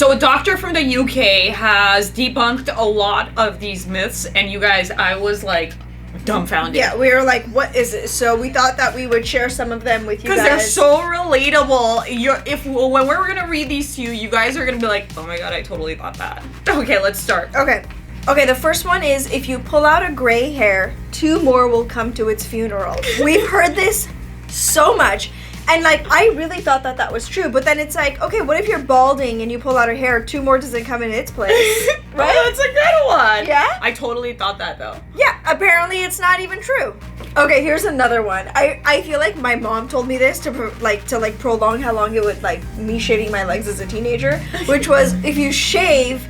So a doctor from the UK has debunked a lot of these myths, and you guys, I was like dumbfounded. Yeah, we were like, what is it? So we thought that we would share some of them with you guys. Because they're so relatable. When we're gonna read these to you, you guys are gonna be like, oh my god, I totally thought that. Okay, let's start. Okay, the first one is, if you pull out a gray hair, 2 more will come to its funeral. We've heard this so much. And, like, I really thought that that was true. But then it's like, okay, what if you're balding and you pull out a hair, 2 more doesn't come in its place? Right? Oh, that's a good one. Yeah? I totally thought that, though. Yeah, apparently it's not even true. Okay, here's another one. I feel like my mom told me this to prolong how long it would, like, me shaving my legs as a teenager. Which was, if you shave,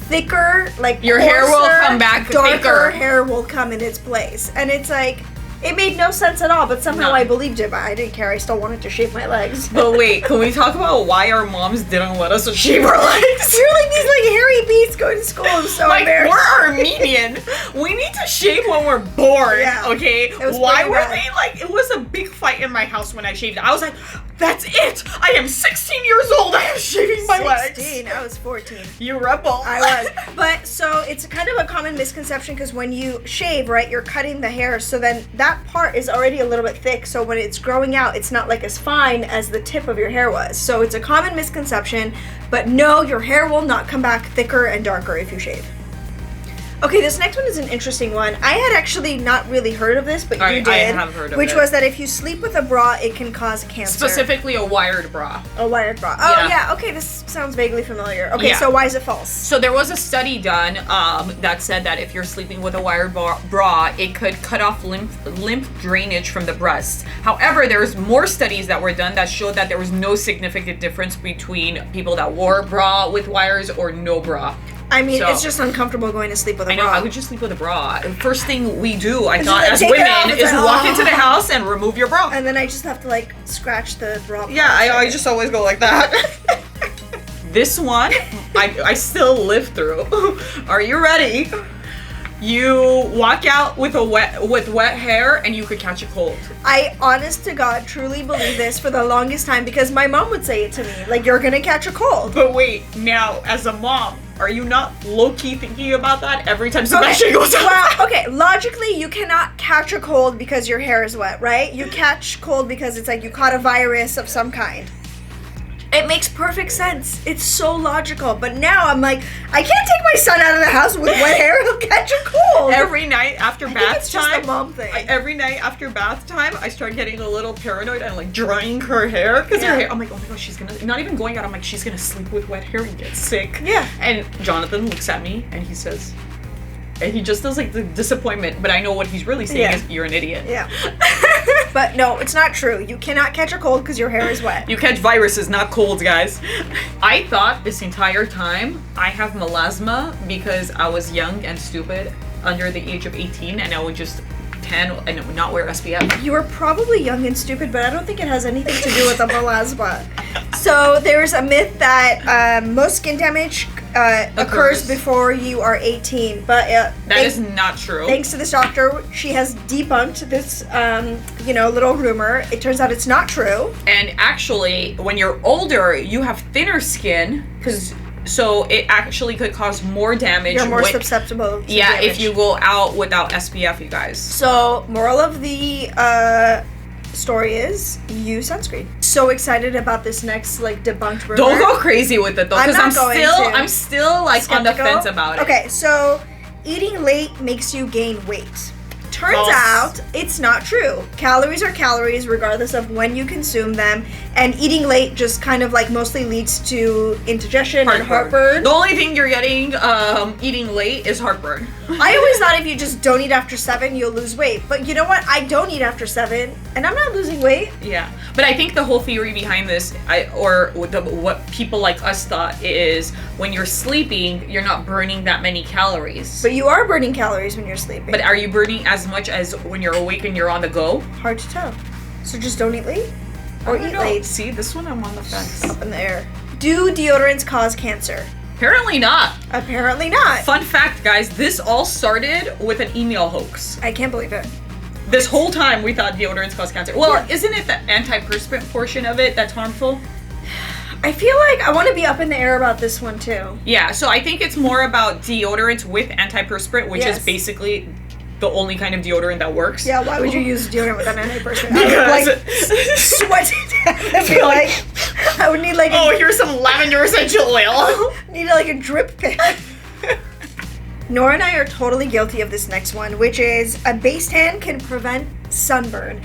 thicker, like, your coarser, hair will come back darker thicker. hair will come in its place. And it's like, it made no sense at all, but somehow I believed it, but I didn't care. I still wanted to shave my legs. But wait, can we talk about why our moms didn't let us shave our legs? We're like these like hairy beasts going to school. I'm so embarrassed. We're Armenian. We need to shave when we're bored, okay? Why were they like, it was a big fight in my house when I shaved. I was like, that's it! I am 16 years old, I am shaving my legs. 16, I was 14. You rebel. I was. But, so, it's kind of a common misconception, because when you shave, right, you're cutting the hair, so then that part is already a little bit thick, so when it's growing out, it's not like as fine as the tip of your hair was. So it's a common misconception, but no, your hair will not come back thicker and darker if you shave. Okay, this next one is an interesting one. I had actually not really heard of this, but you did. I have heard of it. Which was that if you sleep with a bra, it can cause cancer. Specifically a wired bra. A wired bra. Oh, yeah. Okay, this sounds vaguely familiar. Okay, so why is it false? So there was a study done that said that if you're sleeping with a wired bra, it could cut off lymph drainage from the breast. However, there's more studies that were done that showed that there was no significant difference between people that wore a bra with wires or no bra. I mean, it's just uncomfortable going to sleep with a bra. I know, I would just sleep with a bra. The first thing we do, I thought, as women, is walk into the house and remove your bra. And then I just have to, like, scratch the bra. Yeah, I just always go like that. This one, I still live through. Are you ready? You walk out with wet hair and you could catch a cold. I, honest to God, truly believe this for the longest time, because my mom would say it to me, like, you're gonna catch a cold. But wait, now, as a mom, are you not low-key thinking about that every time Sebastian goes out? Well, okay, logically, you cannot catch a cold because your hair is wet, right? You catch cold because it's like you caught a virus of some kind. It makes perfect sense. It's so logical. But now I'm like, I can't take my son out of the house with wet hair. He'll catch a cold. Every night after bath time. Just a mom thing. Every night after bath time, I start getting a little paranoid and like drying her hair. Because her hair, I'm like, oh my gosh, she's gonna, not even going out, I'm like, she's gonna sleep with wet hair and get sick. Yeah. And Jonathan looks at me and he says, and he just does like the disappointment, but I know what he's really saying is, you're an idiot. Yeah. But no, it's not true. You cannot catch a cold because your hair is wet. You catch viruses, not colds, guys. I thought this entire time I have melasma because I was young and stupid under the age of 18 and I would just tan and not wear SPF. You were probably young and stupid, but I don't think it has anything to do with the melasma. So there's a myth that most skin damage occurs before you are 18, but that is not true. Thanks to this doctor, she has debunked this, little rumor. It turns out it's not true. And actually, when you're older, you have thinner skin, so it actually could cause more damage. You're more susceptible to damage. If you go out without SPF, you guys. So, moral of the story is use sunscreen. So excited about this next debunked rumor. Don't go crazy with it though, because I'm still like skeptical. On the fence about it. Okay, so eating late makes you gain weight. Turns out it's not true. Calories are calories regardless of when you consume them, and eating late just kind of mostly leads to indigestion and heartburn. The only thing you're getting eating late is heartburn. I always thought if you just don't eat after 7, you'll lose weight. But you know what? I don't eat after 7, and I'm not losing weight. Yeah. But I think the whole theory behind this, what people like us thought is when you're sleeping, you're not burning that many calories. But you are burning calories when you're sleeping. But are you burning as much as when you're awake and you're on the go? Hard to tell. So just don't eat late? Or eat late? See, this one I'm on the fence. Up in the air. Do deodorants cause cancer? Apparently not. Apparently not. Fun fact, guys, this all started with an email hoax. I can't believe it. This whole time we thought deodorants cause cancer. Well, isn't it the antiperspirant portion of it that's harmful? I feel like I want to be up in the air about this one too. Yeah, so I think it's more about deodorants with antiperspirant, which is basically the only kind of deodorant that works. Yeah, why would you use deodorant with an antiperspirant? Because I would, like, sweat to death. I feel like I would need like here's some lavender essential oil. Need like a drip pen. Nora and I are totally guilty of this next one, which is a base tan can prevent sunburn.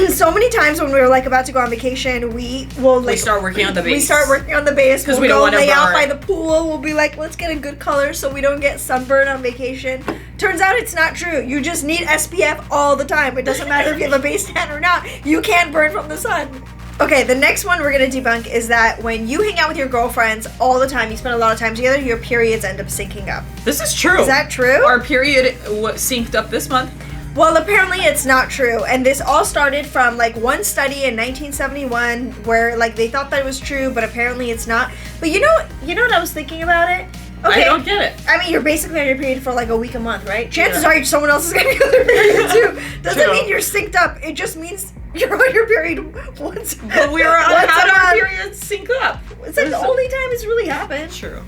So many times when we're like about to go on vacation, we will like start working on the base. We start working on the base because we don't want to lay burn. out by the pool. We'll be like, let's get a good color so we don't get sunburn on vacation. Turns out it's not true. You just need SPF all the time. It doesn't matter if you have a base tan or not. You can't burn from the sun. Okay, the next one we're gonna debunk is that when you hang out with your girlfriends all the time, you spend a lot of time together, your periods end up syncing up. This is true. Is that true? Our period synced up this month. Well, apparently it's not true, and this all started from like one study in 1971 where like they thought that it was true, but apparently it's not. But you know what I was thinking about it? Okay. I don't get it. I mean, you're basically on your period for like a week, a month, right? Chances are someone else is gonna be on their period too. Doesn't mean you're synced up. It just means you're on your period once. But we were on how do our periods sync up? It's like the only time it's really happened. True.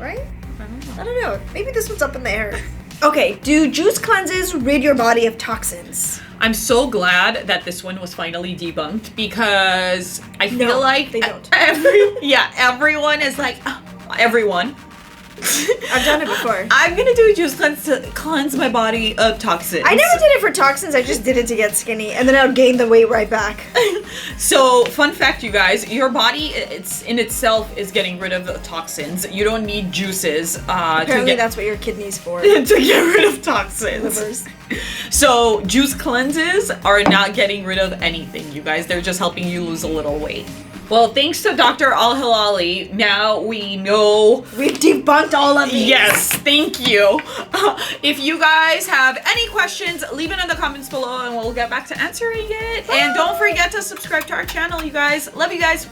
Right? I don't know. Maybe this one's up in the air. Okay, do juice cleanses rid your body of toxins? I'm so glad that this one was finally debunked because I feel like they don't. Everyone is like, everyone. I've done it before. I'm gonna do a juice cleanse to cleanse my body of toxins. I never did it for toxins. I just did it to get skinny, and then I would gain the weight right back. So, fun fact, you guys, your body, it's in itself is getting rid of toxins. You don't need juices. Apparently, that's what your kidney's for. To get rid of toxins. Livers. So, juice cleanses are not getting rid of anything, you guys. They're just helping you lose a little weight. Well, thanks to Dr. Al-Hilali, now we know... We've debunked all of these. Yes, thank you. If you guys have any questions, leave it in the comments below and we'll get back to answering it. And don't forget to subscribe to our channel, you guys. Love you guys.